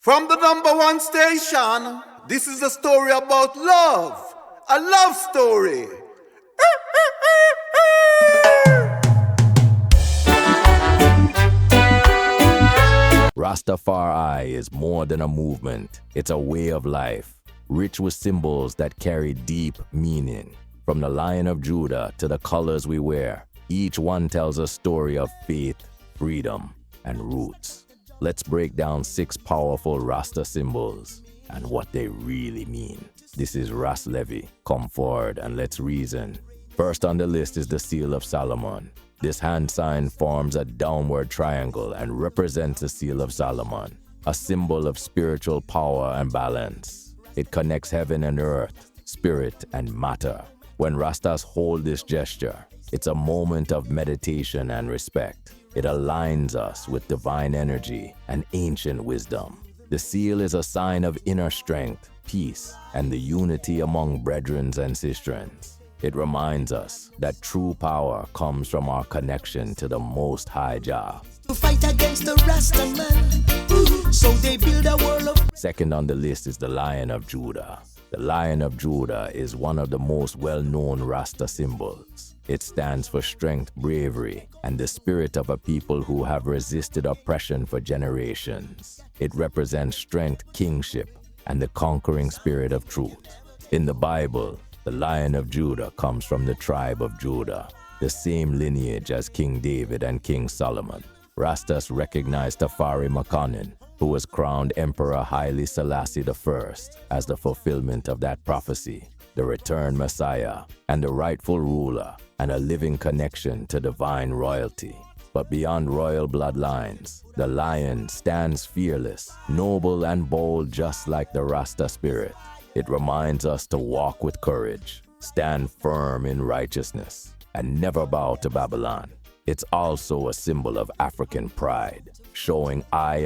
From the #1 station, this is a story about love. A love story. Rastafari is more than a movement. It's a way of life, rich with symbols that carry deep meaning. From the Lion of Judah to the colors we wear, each one tells a story of faith, freedom, and roots. Let's break down 6 powerful Rasta symbols and what they really mean. This is Ras Levi. Come forward and let's reason. First on the list is the Seal of Solomon. This hand sign forms a downward triangle and represents the Seal of Solomon, a symbol of spiritual power and balance. It connects heaven and earth, spirit and matter. When Rastas hold this gesture, it's a moment of meditation and respect. It aligns us with divine energy and ancient wisdom. The seal is a sign of inner strength, peace, and the unity among brethren and sistrens. It reminds us that true power comes from our connection to the Most High Jah. To fight against the Rasta man, so they build a world of... Second on the list is the Lion of Judah. The Lion of Judah is one of the most well-known Rasta symbols. It stands for strength, bravery, and the spirit of a people who have resisted oppression for generations. It represents strength, kingship, and the conquering spirit of truth. In the Bible, the Lion of Judah comes from the tribe of Judah, the same lineage as King David and King Solomon. Rastas recognize Tafari Makonnen, who was crowned Emperor Haile Selassie I as the fulfillment of that prophecy, the returned Messiah, and the rightful ruler, and a living connection to divine royalty. But beyond royal bloodlines, the lion stands fearless, noble and bold just like the Rasta spirit. It reminds us to walk with courage, stand firm in righteousness, and never bow to Babylon. It's also a symbol of African pride, showing I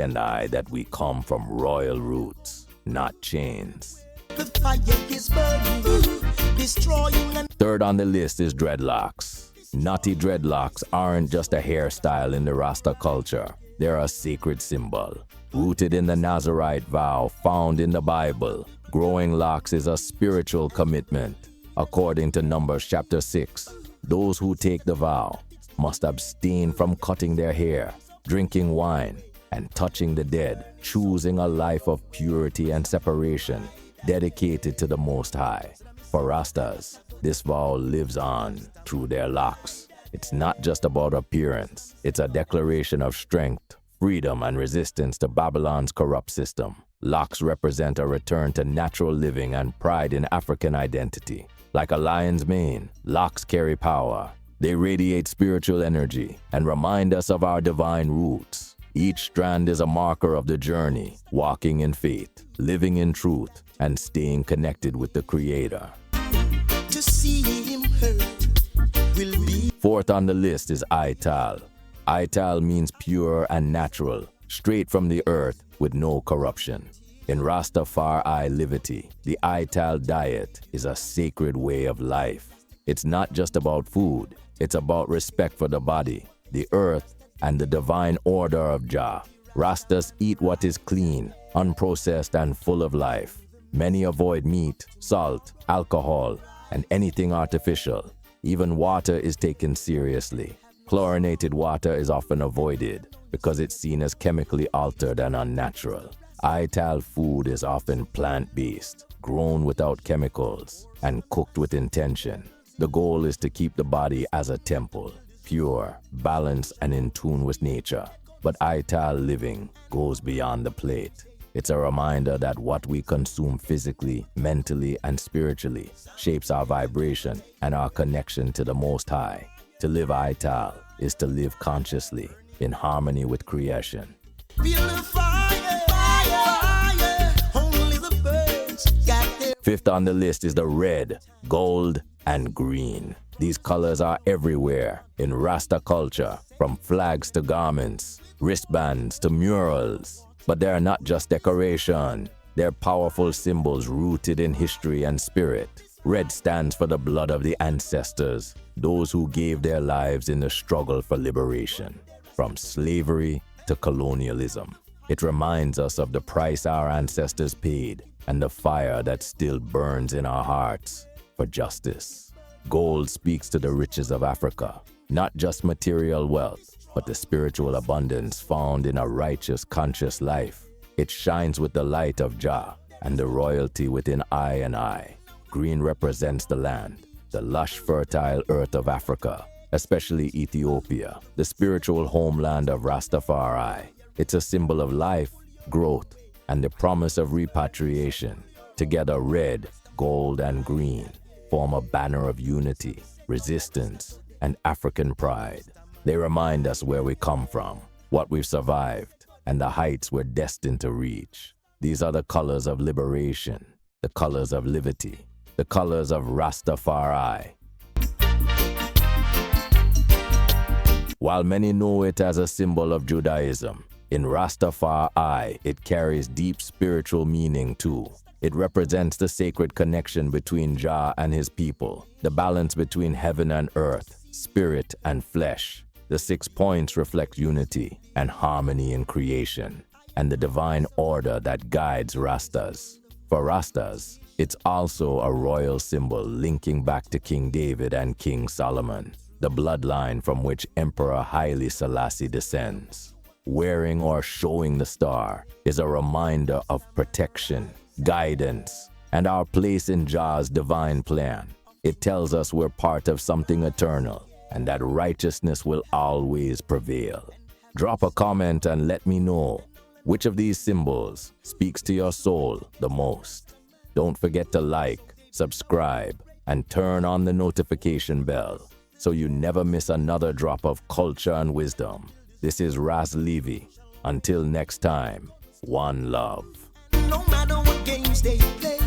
that we come from royal roots, not chains. The fire is burning, destroying and... Third on the list is dreadlocks. Naughty dreadlocks aren't just a hairstyle in the Rasta culture. They're a sacred symbol. Rooted in the Nazarite vow found in the Bible, growing locks is a spiritual commitment. According to Numbers chapter 6, those who take the vow must abstain from cutting their hair, drinking wine, and touching the dead, choosing a life of purity and separation, dedicated to the Most High. For Rastas, this vow lives on through their locks. It's not just about appearance, it's a declaration of strength, freedom, and resistance to Babylon's corrupt system. Locks represent a return to natural living and pride in African identity. Like a lion's mane, locks carry power. They radiate spiritual energy and remind us of our divine roots. Each strand is a marker of the journey, walking in faith, living in truth, and staying connected with the Creator. To see him hurt will be... Fourth on the list is Ital. Ital means pure and natural, straight from the earth with no corruption. In Rastafari livity, the Ital diet is a sacred way of life. It's not just about food, it's about respect for the body, the earth, and the divine order of Jah. Rastas eat what is clean, unprocessed, and full of life. Many avoid meat, salt, alcohol, and anything artificial. Even water is taken seriously. Chlorinated water is often avoided because it's seen as chemically altered and unnatural. Ital food is often plant-based, grown without chemicals, and cooked with intention. The goal is to keep the body as a temple, pure, balanced, and in tune with nature. But Ital living goes beyond the plate. It's a reminder that what we consume physically, mentally, and spiritually shapes our vibration and our connection to the Most High. To live Ital is to live consciously, in harmony with creation. Feel the fire, fire, only the birds got their... Fifth on the list is the red, gold, and green. These colors are everywhere in Rasta culture, from flags to garments, wristbands to murals. But they are not just decoration. They're powerful symbols rooted in history and spirit. Red stands for the blood of the ancestors, those who gave their lives in the struggle for liberation, from slavery to colonialism. It reminds us of the price our ancestors paid and the fire that still burns in our hearts for justice. Gold speaks to the riches of Africa, not just material wealth, but the spiritual abundance found in a righteous, conscious life. It shines with the light of Jah and the royalty within I and I. Green represents the land, the lush, fertile earth of Africa, especially Ethiopia, the spiritual homeland of Rastafari. It's a symbol of life, growth, and the promise of repatriation. Together, red, gold, and green form a banner of unity, resistance, and African pride. They remind us where we come from, what we've survived, and the heights we're destined to reach. These are the colors of liberation, the colors of liberty, the colors of Rastafari. While many know it as a symbol of Judaism, in Rastafari it carries deep spiritual meaning too. It represents the sacred connection between Jah and his people, the balance between heaven and earth, spirit and flesh. The 6 points reflect unity and harmony in creation, and the divine order that guides Rastas. For Rastas, it's also a royal symbol linking back to King David and King Solomon, the bloodline from which Emperor Haile Selassie descends. Wearing or showing the star is a reminder of protection, guidance, and our place in Jah's divine plan. It tells us we're part of something eternal, and that righteousness will always prevail. Drop a comment and let me know which of these symbols speaks to your soul the most. Don't forget to like, subscribe, and turn on the notification bell so you never miss another drop of culture and wisdom. This is Ras Levy. Until next time, one love. No matter what games they play,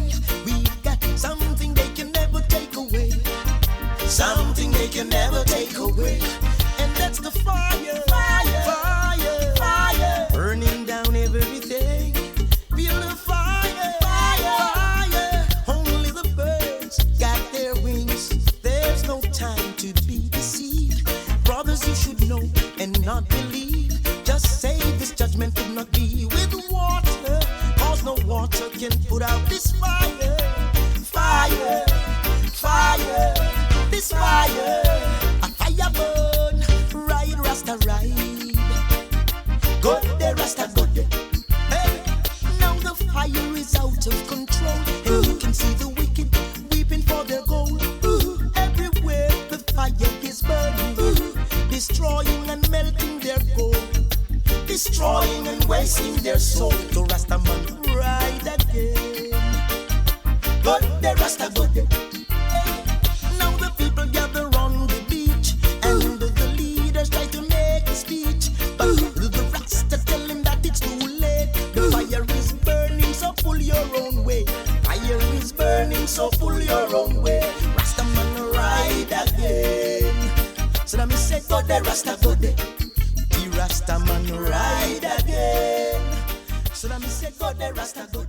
we've got something they can never take away. Something they can never take away. And that's the fire, fire, fire, fire. Burning down everything. Feel the fire, fire, fire. Only the birds got their wings. There's no time to be deceived. Brothers, you should know and not believe. Just say this judgment could not be with water. No water can put out this fire, fire, fire, this fire. A fire burn, ride Rasta ride. Go there, Rasta go there. Hey, now the fire is out of control, and you can see the wicked weeping for their gold. Everywhere the fire is burning, destroying and melting their gold, destroying and wasting their soul. The Rasta man ride again. Go there, Rasta, go there. Now the people gather on the beach, and the leaders try to make a speech, but the Rasta tell him that it's too late. The fire is burning, so pull your own way. Fire is burning, so pull your own way. Rasta man ride again. So let me say, go there, Rasta, go there. The Rasta man ride again. So let me say, go there, Rasta, go